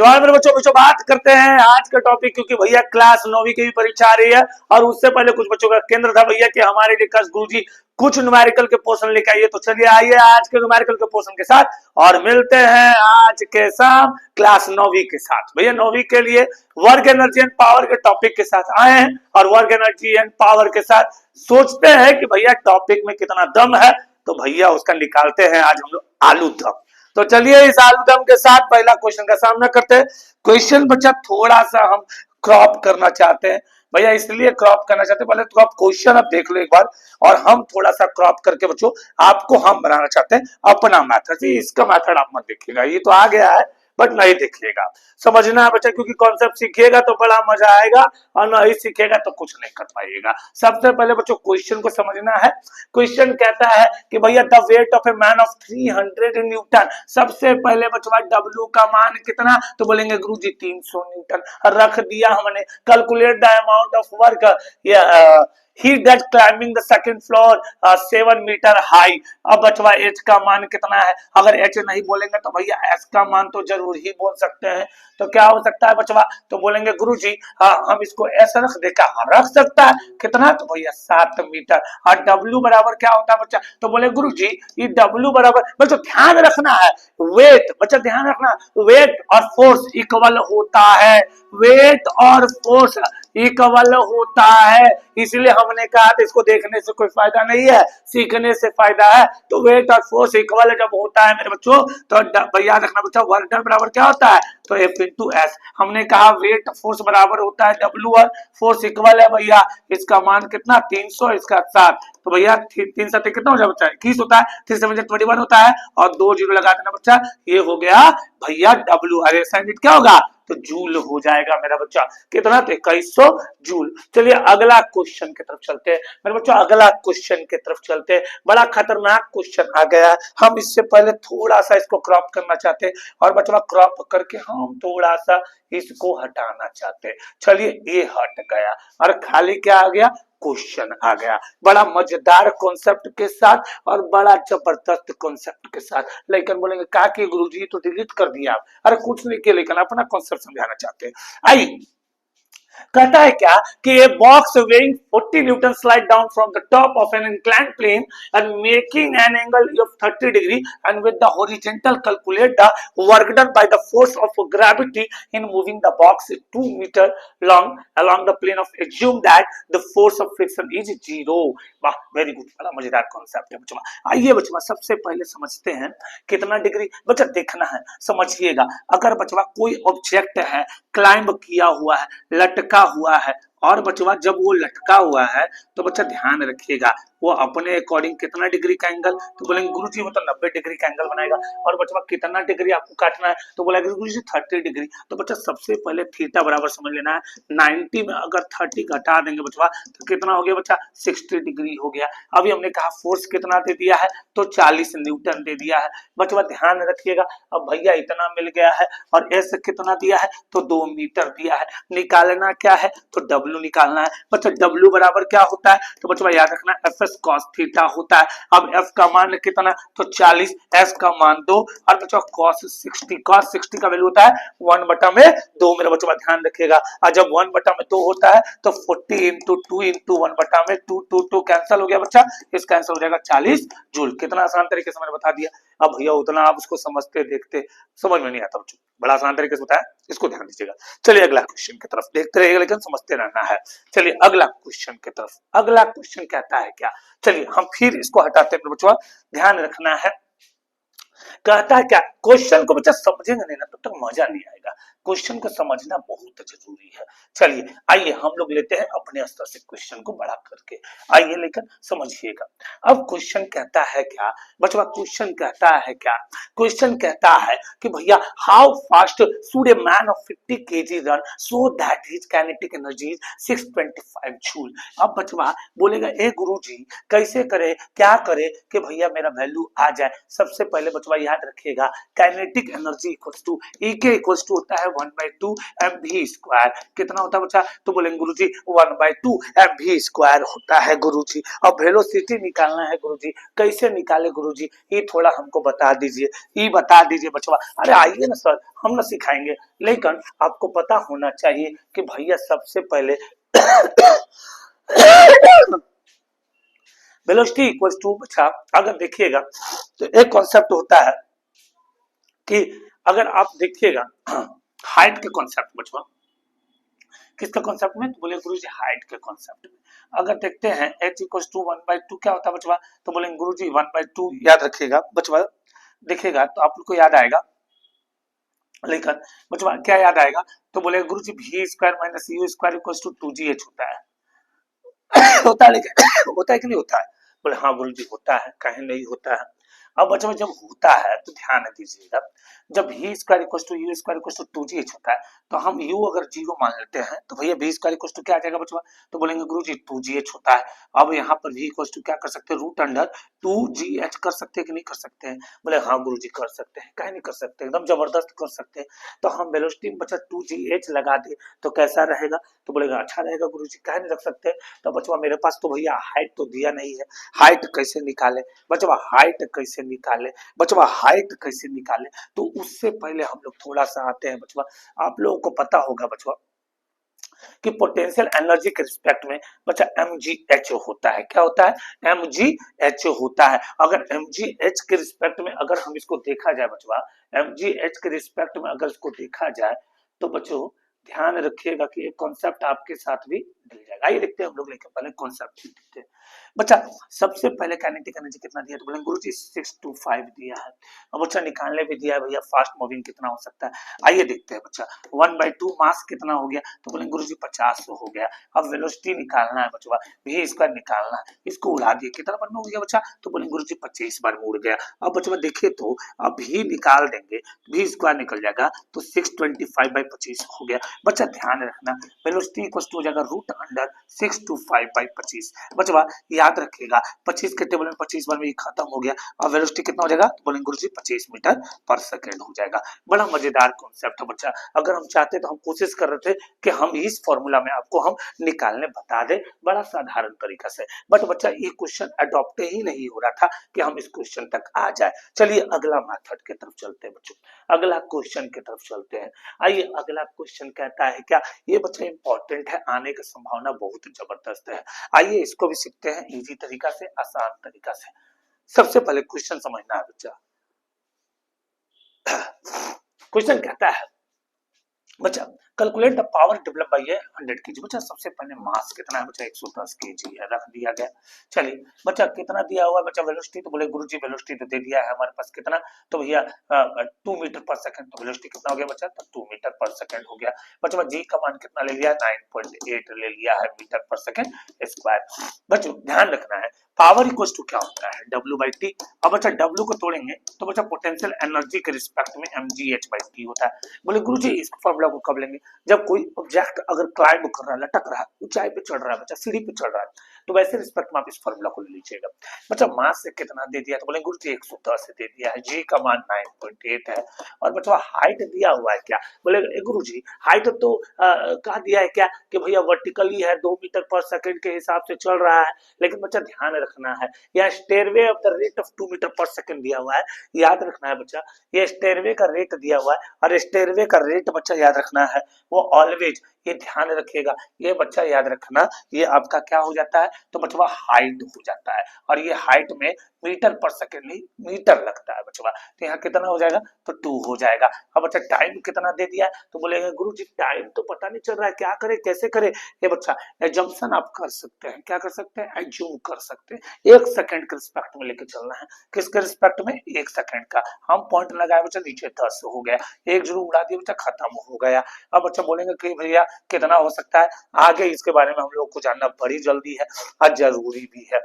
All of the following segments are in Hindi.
जवान मेरे बच्चों बच्चों बात करते हैं आज का टॉपिक, क्योंकि भैया क्लास 9वीं की भी परीक्षा आ रही है और उससे पहले कुछ बच्चों का केंद्र था भैया कि हमारे लिए कल गुरुजी कुछ न्यूमेरिकल के पोर्शन लेके आइए। तो चलिए आइए आज के न्यूमेरिकल के पोर्शन के साथ और मिलते हैं आज के शाम क्लास 9वीं के साथ। भैया 9वीं के लिए वर्क एनर्जी एंड पावर के टॉपिक के साथ आए हैं और वर्क एनर्जी एंड पावर के साथ सोचते हैं कि भैया टॉपिक में कितना दम है, तो भैया उसका निकालते हैं आज हम लोग आलू दम। तो चलिए इस एल्बम के साथ पहला क्वेश्चन का सामना करते हैं। क्वेश्चन बच्चा थोड़ा सा हम क्रॉप करना चाहते हैं भैया, इसलिए क्रॉप करना चाहते हैं। पहले तो आप क्वेश्चन आप देख लो एक बार और हम थोड़ा सा क्रॉप करके बच्चों आपको हम बनाना चाहते हैं अपना मेथड। इसका मेथड आप मत देखिएगा, ये तो आ गया है बट नहीं देखिएगा, समझना है बच्चा, क्योंकि कॉन्सेप्ट सीखिएगा तो बड़ा मजा आएगा और नहीं सीखेगा तो कुछ नहीं कर पाइएगा। सबसे पहले बच्चों क्वेश्चन को समझना है। क्वेश्चन कहता है कि भैया the weight of a man of 300 Newton. सबसे पहले बच्चों W का मान कितना, तो बोलेंगे गुरुजी 300 न्यूटन। रख दिया हमने। Calculate the amount of work he that climbing the second floor 7 metre हाई। अब बचवा h का मान कितना है, अगर h नहीं बोलेंगे तो भैया s का मान तो जरूर ही बोल सकते हैं। तो क्या हो सकता है बचवा, तो बोलेंगे गुरुजी हम इसको s रख देगा, रख सकता है कितना, तो भैया 7 मीटर। और w बराबर क्या होता है बच्चा, तो बोले गुरुजी ये w बराबर, बच्चों ध्यान रखना है वेट, बच्चा ध्यान रखना वेट और फोर्स इक्वल होता है, वेट और फोर्स इक्वल होता है। इसलिए हमने कहा था इसको देखने से कोई फायदा नहीं है, सीखने से फायदा है। तो वेट और फोर्स इक्वल जब होता है मेरे बच्चों तो भैया रखना बच्चा वर्क डन बराबर क्या होता है, तो F इंटू एस। हमने कहा वेट फोर्स बराबर होता है W और फोर्स इक्वल है भैया, इसका मान कितना 300, इसका 7, तो भैया 3 7 कितना हो जाए बच्चा 21 होता है, 3 7 21 होता है और 2 जीरो लगा देना बच्चा, ये हो गया भैया W। अरे यूनिट क्या होगा, तो जूल हो जाएगा मेरा बच्चा, कितना, तो 2100 जूल। चलिए अगला क्वेश्चन की तरफ चलते हैं मेरे बच्चों, अगला क्वेश्चन की तरफ चलते हैं। बड़ा खतरनाक क्वेश्चन आ गया है, हम इससे पहले थोड़ा सा इसको क्रॉप करना चाहते हैं और बच्चा क्रॉप करके हम थोड़ा सा इसको हटाना चाहते हैं। चलिए ये हट गया और खाली क्या आ गया, क्वेश्चन आ गया, बड़ा मजेदार कॉन्सेप्ट के साथ और बड़ा जबरदस्त कॉन्सेप्ट के साथ। लेकिन बोलेंगे का कि गुरुजी तो डिलीट कर दिया आप, अरे कुछ नहीं किया, लेकिन अपना कॉन्सेप्ट समझाना चाहते हैं। आइए कहता है क्या कि a box weighing 40 Newton slide down from the top of an inclined plane and making an angle of 30 degree and with the horizontal calculate the work done by the force of gravity in moving the box 2 meter long along the plane of assume that the force of friction is 0। वाह वेरी गुड, बड़ा मजेदार कॉन्सेप्ट है बच्चों। आइए बच्चों सबसे पहले समझते हैं कितना डिग्री, बच्चा देखना है समझिएगा। अगर बच्चा कोई ऑब्जेक्ट है क्लाइंब किया हुआ है, लटका हुआ है, और बच्चा जब वो लटका हुआ है तो बच्चा ध्यान रखिएगा वो अपने अकॉर्डिंग कितना डिग्री का एंगल, तो बोलेंगे गुरुजी वो तो 90 डिग्री का एंगल बनाएगा। और बच्चा कितना डिग्री आपको काटना है, तो बोला गुरुजी 30 डिग्री। तो बच्चा सबसे पहले थीटा बराबर समझ लेना है, 90 में अगर 30 घटा देंगे बच्चा तो कितना हो गया बच्चा 60 डिग्री हो गया। अभी हमने कहा फोर्स कितना दे दिया है, तो 40 न्यूटन दे दिया है। बच्चा ध्यान रखिएगा, अब भैया इतना मिल गया है और एस कितना दिया है, तो 2 मीटर दिया है। निकालना क्या है, तो W निकालना है। बच्चा W बराबर क्या होता है, तो बच्चा याद रखना एफ एस कॉस थीटा होता है। अब F का मान कितना, तो 40, S का मान 2 और बच्चा कॉस 60 का वैल्यू होता है 1/2 मेरा बच्चा ध्यान रखिएगा। और जब 1/2 होता है तो 40 इंटू 2 इंटू 1/2 2 कैंसिल हो गया बच्चा, इस कैंसिल हो जाएगा 40 जूल। कितना आसान तरीके से मैंने बता दिया। अब भैया उतना आप उसको समझते देखते समझ में नहीं आता बच्चों, बड़ा आसान तरीके से बताया, इसको ध्यान दीजिएगा। चलिए अगला क्वेश्चन की तरफ देखते रहिएगा लेकिन समझते रहना है। चलिए अगला क्वेश्चन की तरफ, अगला क्वेश्चन कहता है क्या, चलिए हम फिर इसको हटाते हैं बच्चों, ध्यान रखना है। कहता है क्या, क्वेश्चन को बच्चा समझेंगे नहीं ना तब तक मजा नहीं आएगा, क्वेश्चन को समझना बहुत जरूरी है। चलिए आइए हम लोग लेते हैं अपने स्तर से क्वेश्चन को बड़ा करके, आइए लेकर समझिएगा। अब क्वेश्चन कहता है क्या बच्चा, क्वेश्चन कहता है क्या, क्वेश्चन कहता है कि भैया how fast should a man of 50 kg run so that his kinetic energy is 625 joule. अब बच्चा बोलेगा ए गुरुजी कैसे करे, क्या करे कि भैया मेरा वैल्यू आ जाए। सबसे पहले बच्चा याद रखिएगा kinetic energy equals to E के इक्वल्स टू होता है 1/2 mv²। कितना होता है बच्चा? तो बोलेंगे गुरुजी 1/2 mv² होता है गुरुजी। अब वेलोसिटी निकालना है गुरुजी, कैसे निकाले गुरुजी? ये थोड़ा हमको बता दीजिए, ये बता दीजिए बच्चा। अरे आइए ना सर, हम ना सिखाएंगे, लेकिन आपको पता होना चाहिए कि भैया सबसे पहले वेलोसिटी इक्वल्स टू बच्चा, अगर देखिएगा तो एक कॉन्सेप्ट होता है कि अगर आप देखिएगा हाइट के कॉन्सेप्ट बच्चा, किसका कॉन्सेप्ट में? तो बोले गुरुजी हाइट के कॉन्सेप्ट में। अगर देखते हैं h इक्वल्स टू 1/2 क्या होता है बच्चा? तो बोलेंगे गुरुजी 1/2 याद रखिएगा बच्चा, देखिएगा तो आप लोग को याद आएगा, लेकिन बच्चा क्या याद आएगा? तो बोले गुरुजी v² minus u² equals to 2gh होता है। होता है, लेकिन होता है कि नहीं होता है? बोले हाँ गुरुजी होता है, कहीं नहीं होता है। अब बच्चों जब होता है तो ध्यान दीजिएगा, जब v² equals to u² equals to 2gh होता है, तो हम u अगर 0 मान लेते हैं तो भैया v² इक्वल्स टू क्या आ जाएगा बच्चों? तो बोलेंगे गुरुजी 2gh होता है। अब यहाँ पर v इक्वल्स टू क्या कर सकते हैं? √2gh कर सकते हैं कि नहीं कर सकते हैं? बोले हाँ गुरुजी कर सकते हैं, कहीं नहीं कर सकते, एकदम जबरदस्त कर सकते हैं। तो हम वेलोसिटी में बच्चा 2gh लगा दे तो कैसा रहेगा? तो बोलेगा अच्छा रहेगा गुरुजी, कहीं नहीं रख सकते। तो बच्चा मेरे पास तो भैया हाइट तो दिया नहीं है, हाइट कैसे निकाले बच्चा? हाइट कैसे निकाले बच्चा? हाइट कैसे निकाले? तो उससे पहले हम लोग थोड़ा सा आते हैं बच्चा। आप लोगों को पता होगा बच्चा कि पोटेंशियल एनर्जी के रिस्पेक्ट में बच्चा mgh होता है। क्या होता है? mgh होता है। अगर mgh के रिस्पेक्ट में अगर हम इसको देखा जाए बच्चा, mgh के रिस्पेक्ट में अगर इसको देखा जाए तो बच्चों ध्यान रखिएगा कि एक कॉन्सेप्ट आपके साथ भी मिल जाएगा। आइए देखते हैं हम लोग, लेकिन पहले कॉन्सेप्ट देखते हैं बच्चा। सबसे पहले काइनेटिक एनर्जी कितना दिया? तो बोलेंगे गुरुजी 625 दिया है। अब बच्चा निकालने भी दिया है भैया, फास्ट मूविंग कितना हो सकता है? आइए देखते हैं बच्चा। 1/2 मास कितना हो गया? तो बोलेंगे गुरुजी 50 हो गया। अब वेलोसिटी निकालना है बच्चा, v² निकालना है, इसको उड़ा दिए, कितना बार में उड़ गया बच्चा? तो बोलेंगे गुरुजी 25 बार में उड़ गया। अब बच्चा देखिए तो अब भी निकाल देंगे, v² निकल जाएगा तो 625/25 हो गया। बच्चा ध्यान रखना, वेलोसिटी इक्वल टू हो जाएगा √625/25। बच्चा याद रखिएगा 25 के टेबल में 25 बार में ये खत्म हो गया। अब वेलोसिटी कितना हो जाएगा? तो बोलेंगे गुरुजी 25 मीटर पर सेकंड हो जाएगा। बड़ा मजेदार कॉन्सेप्ट है बच्चा। अगर हम चाहते तो हम कोशिश कर रहे थे कि हम इस फॉर्मूला में आपको हम निकालने बता दे, बड़ा साधारण तरीका से, बट बच्चा ये क्वेश्चन अडॉप्ट ही नहीं हो रहा था कि हम इस क्वेश्चन तक आ जाए। चलिए अगला मेथड की तरफ चलते हैं बच्चों, अगला क्वेश्चन की तरफ चलते हैं। आइए अगला क्वेश्चन कहता है क्या? ये बच्चा इंपॉर्टेंट है, आने की संभावना बहुत जबरदस्त है। आइए इसको भी सीखते हैं इजी तरीका से, आसान तरीका से। सबसे पहले क्वेश्चन समझना है बच्चा। क्वेश्चन कहता है बच्चा calculate the power develop by 100 KG. बच्चा सबसे पहले मास कितना है बच्चा? 110 केजी है, रख दिया गया। चलिए बच्चा कितना दिया हुआ है बच्चा? वेलोसिटी, तो बोले गुरुजी वेलोसिटी तो दे दिया है हमारे पास, कितना? तो भैया 2 मीटर पर सेकंड। तो वेलोसिटी कितना हो गया बच्चा? तो 2 मीटर पर सेकंड हो गया। बच्चा जी का मान कितना ले लिया? 9.8 ले लिया है मीटर पर सेकंड स्क्वायर। बच्चों ध्यान रखना है पावर इक्वल्स टू क्या होता है? W/T। अब बच्चा W को तोड़ेंगे तो बच्चा पोटेंशियल एनर्जी के रिस्पेक्ट में mgh/T होता है। बोले गुरुजी इस फॉर्मूला को कब लेंगे? जब कोई ऑब्जेक्ट अगर क्लाइंब कर रहा है, लटक रहा है, ऊंचाई पे चढ़ रहा है बच्चा, सीढ़ी पे चढ़ रहा है, तो वैसे रिस्पेक्ट में आप इस फॉर्मूला को ले लीजिएगा। बच्चा मास से कितना दे दिया? तो बोले गुरुजी 110 दे दिया है, जी का मान 9.8 है। और बच्चा हाइट दिया हुआ है क्या? बोले गुरुजी हाइट तो कहा दिया है क्या कि भैया वर्टिकली है, 2 मीटर पर सेकंड के हिसाब से चल रहा है। लेकिन बच्चा ध्यान रखना है यहाँ stairway of the rate of 2 metre पर सेकंड दिया हुआ है, याद रखना है बच्चा। ये स्टेयरवे का रेट दिया हुआ है, और स्टेयरवे का रेट बच्चा याद रखना है वो ऑलवेज, ये ध्यान रखिएगा, ये बच्चा याद रखना, ये आपका क्या हो जाता है? तो बच्चा हाइट हो जाता है, और ये हाइट में मीटर पर सेकंड नहीं मीटर लगता है बच्चा। तो यहाँ कितना हो जाएगा? तो 2 हो जाएगा। अब बच्चा टाइम कितना दे दिया है? तो बोलेगा गुरुजी टाइम तो पता नहीं चल रहा है, क्या करे कैसे करे? ये बच्चा एजम्पशन आप कर सकते हैं, क्या कर सकते हैं? एज्यूम कर सकते हैं। 1 सेकंड के रिस्पेक्ट में लेके चलना है। किसके रिस्पेक्ट में? 1 सेकंड का। हम पॉइंट लगाए बच्चा, नीचे 10 हो गया, एक जरूर उड़ा दिया बच्चा, खत्म हो गया। अब बच्चा बोलेंगे कि भैया कितना हो सकता है? आगे इसके बारे में हम लोग को जानना बड़ी जल्दी है और जरूरी भी है।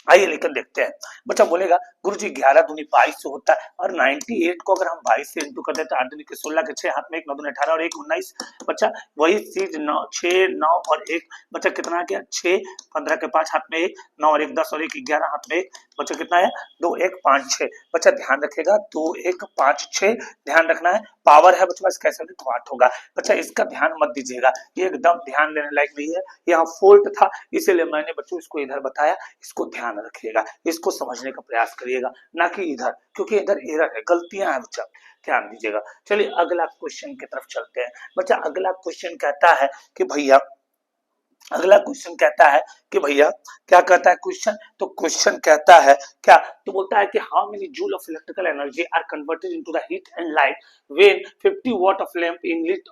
आइए लेकर देखते हैं। बच्चा बोलेगा गुरुजी 11 दूनी 22 होता है और 98 को अगर हम 22 से इंटू कर दें तो 8 दूनी के 16 के 6 हाथ में 1 9 दूनी 18 और 1 19। बच्चा वही चीज 9 6 9 और 1 बच्चा कितना आ गया 6 15 के 5 हाथ में 1 9 और 1 10 और 1 11 हाथ में 1 बच्चा कितना है 2 1 5 6। बच्चा ध्यान रखेगा 2 1 5 6 ध्यान रखना है। पावर है बच्चा इसका कैसे तो 8 होगा। बच्चा इसका ध्यान मत दीजिएगा, ये एकदम ध्यान देने लायक नहीं है, यहाँ फोल्ट था इसीलिए मैंने बच्चों इसको इधर बताया। इसको ध्यान रखिएगा, इसको समझने का प्रयास करिएगा, ना कि इधर, क्योंकि इधर एरर है, गलतियां हैं बच्चा, ध्यान दीजिएगा। चलिए अगला क्वेश्चन की तरफ चलते हैं। बच्चा अगला क्वेश्चन कहता है कि भैया अगला क्वेश्चन कहता है कि भैया क्या कहता है क्वेश्चन, तो क्वेश्चन कहता है क्या, तो बोलता है कि how many joule of electrical energy are converted into the heat and light when 50 watt of lamp in lit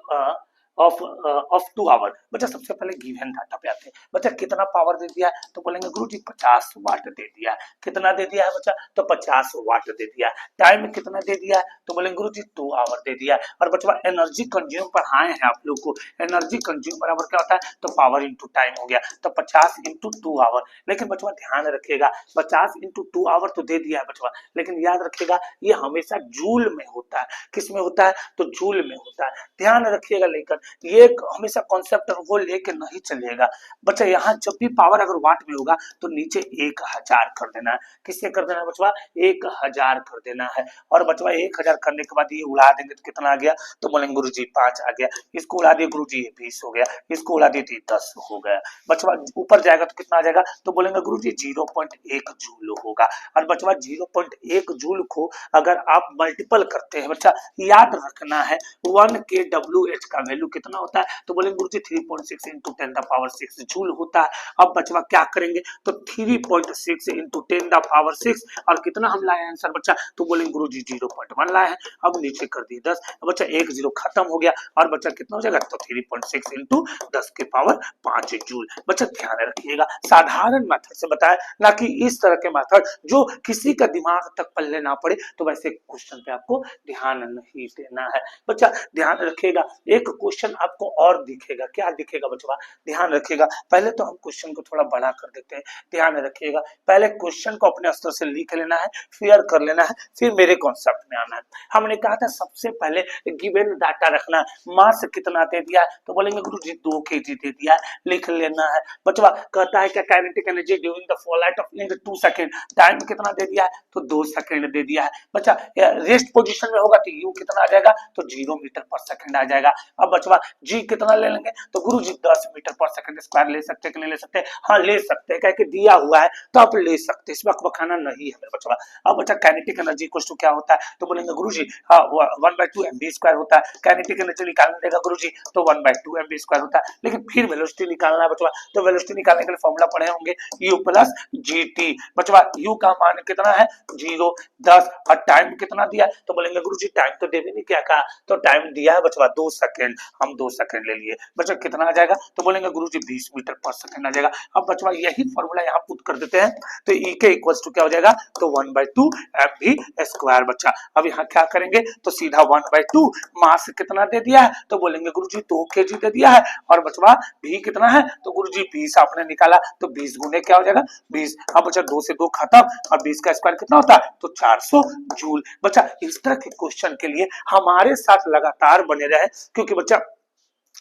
of 2 hour. बच्चा सबसे पहले गिवन डाटा पे आते हैं। बच्चा कितना पावर दे दिया है, तो बोलेंगे गुरुजी 50 वाट दे दिया है। कितना दे दिया है बच्चा, तो 50 वाट दे दिया है। टाइम कितना दे दिया है, तो बोलेंगे गुरुजी 2 आवर दे दिया है। और बच्चा एनर्जी कंज्यूम पढ़ाए हैं आप लोग को, एनर्जी कंज्यूम बराबर क्या होता है, तो पावर इंटू टाइम हो गया, तो 50 इंटू 2 आवर। लेकिन बच्चा ध्यान रखिएगा 50 इंटू 2 आवर तो दे दिया है बच्चा, लेकिन याद रखिएगा ये हमेशा जूल में होता है। किस में होता है, तो जूल में होता है, ध्यान रखिएगा। लेकर ये हमेशा कॉन्सेप्ट वो लेके नहीं चलिएगा बच्चा। यहाँ जब भी पावर अगर वाट में होगा तो नीचे 1000 कर देना है। किससे कर देना है बच्चा, 1000 कर देना है। और बच्चा 1000 करने के बाद ये उड़ा देंगे तो कितना आ गया, तो बोलेंगे गुरुजी 5 आ गया। इसको उड़ा दिए गुरुजी 20 हो गया, इसको उड़ा दिए 10 हो गया। बच्चा ऊपर जाएगा तो कितना आ जाएगा, तो बोलेंगे गुरुजी 0.1 जूल होगा। और बच्चा 0.1 जूल को अगर आप मल्टीपल करते हैं बच्चा, याद रखना है 1 के WH का वैल्यू कितना होता है, तो बोलेंगे गुरुजी 3.6 इंटू 10 द पावर 6 जूल होता है। अब बच्चा क्या करेंगे, तो 3.6 इंटू 10 द पावर 6 और कितना हम लाए आंसर बच्चा, तो बोलेंगे गुरुजी 0.1 लाए हैं। अब नीचे कर दिए 10, बच्चा 1 0 खत्म हो गया और बच्चा कितना हो जाएगा, तो 3.6 इंटू 10 के पावर 5 जूल। बच्चा ध्यान रखिएगा साधारण मेथड से बताया, ना कि इस तरह के मेथड जो किसी का दिमाग तक पल्ले ना पड़े, तो वैसे क्वेश्चन पे आपको ध्यान नहीं देना है बच्चा। ध्यान रखिएगा एक क्वेश्चन आपको और दिखेगा, क्या दिखेगा बच्चा, ध्यान रखिएगा। पहले तो हम क्वेश्चन को थोड़ा बड़ा कर देते हैं, ध्यान रखिएगा। पहले क्वेश्चन को अपने स्तर से लिख लेना है, क्लियर कर लेना है, फिर मेरे कॉन्सेप्ट में आना है। हमने कहा था सबसे पहले गिवन डाटा रखना, मास कितना दे दिया है, तो बोलेंगे गुरुजी 2 kg दे दिया है, लिख लेना है। बच्चा कहता है क्या kinetic energy during the flight of in 2 second, time कितना दे दिया है, तो 2 सेकंड दे दिया है। बच्चा रेस्ट पोजीशन में होगा तो यू कितना आ जाएगा, तो 0 मीटर पर सेकंड आ जाएगा। अब बच्चा जी कितना ले लेंगे, तो गुरुजी 10 मीटर पर सेकंड स्क्वायर ले सकते हैं कि नहीं ले सकते, हाँ ले सकते हैं, क्या दिया हुआ है तो आप ले सकते हैं, इस वक्त बखाना नहीं है मेरे बच्चा। अब बच्चा काइनेटिक एनर्जी इक्वल टू क्या होता है, तो बोलेंगे गुरुजी 1/2 mv स्क्वायर होता है। काइनेटिक एनर्जी निकालने देगा गुरुजी तो 1/2 mv स्क्वायर होता है। लेकिन फिर वेलोसिटी निकालना है बच्चा, तो वेलोसिटी निकालने के लिए फॉर्मूला पढ़े होंगे u प्लस gt। बच्चा u का मान कितना है 0 10 और टाइम कितना दिया है, तो बोलेंगे गुरुजी टाइम तो दे भी नहीं, क्या कहा, तो टाइम दिया है बच्चा 2 सेकंड, हम 2 सेकंड ले लिए। बच्चा कितना आ जाएगा, तो बोलेंगे गुरुजी 20 मीटर पर सेकंड आ जाएगा। अब बच्चा यही फॉर्मूला यहाँ पुट कर देते हैं, तो e के इक्वल्स टू क्या हो जाएगा, तो 1/2 mv स्क्वायर। बच्चा अब यहाँ क्या करेंगे, तो सीधा 1/2 मास कितना दे दिया है, तो बोलेंगे गुरुजी 2 kg दे दिया है। और बच्चा v कितना है, तो गुरुजी 20 आपने निकाला, तो 20 गुने क्या हो जाएगा 20। अब बच्चा 2 से 2 खत्म और 20 का स्क्वायर कितना होता है, तो 400 जूल। बच्चा इस तरह के क्वेश्चन के लिए हमारे साथ लगातार बने रहे, क्योंकि बच्चा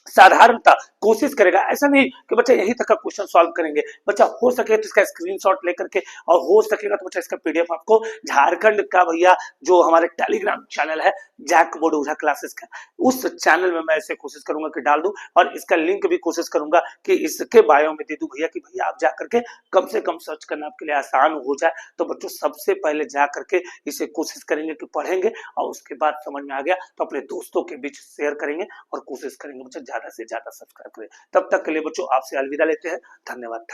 साधारणता कोशिश करेगा, ऐसा नहीं कि बच्चा यही तक का क्वेश्चन सॉल्व करेंगे। बच्चा हो सके तो इसका स्क्रीनशॉट लेकर के, और हो सकेगा तो बच्चा इसका पीडीएफ आपको झारखंड का भैया जो हमारे टेलीग्राम चैनल है जैक बोर्ड ओझा क्लासेस का, उस चैनल में मैं ऐसे कोशिश करूंगा कि डाल दूं, और इसका लिंक भी कोशिश करूंगा कि इसके बायो में दे दूं भैया, कि भैया आप जा करके कम से कम सर्च करना आपके लिए आसान हो जाए। तो बच्चों सबसे पहले जा करके इसे कोशिश करेंगे कि पढ़ेंगे, और उसके बाद समझ में आ गया तो अपने दोस्तों के बीच शेयर करेंगे, और कोशिश करेंगे बच्चों ज्यादा से ज्यादा सब्सक्राइब करें। तब तक के लिए बच्चों आपसे अलविदा लेते हैं, धन्यवाद।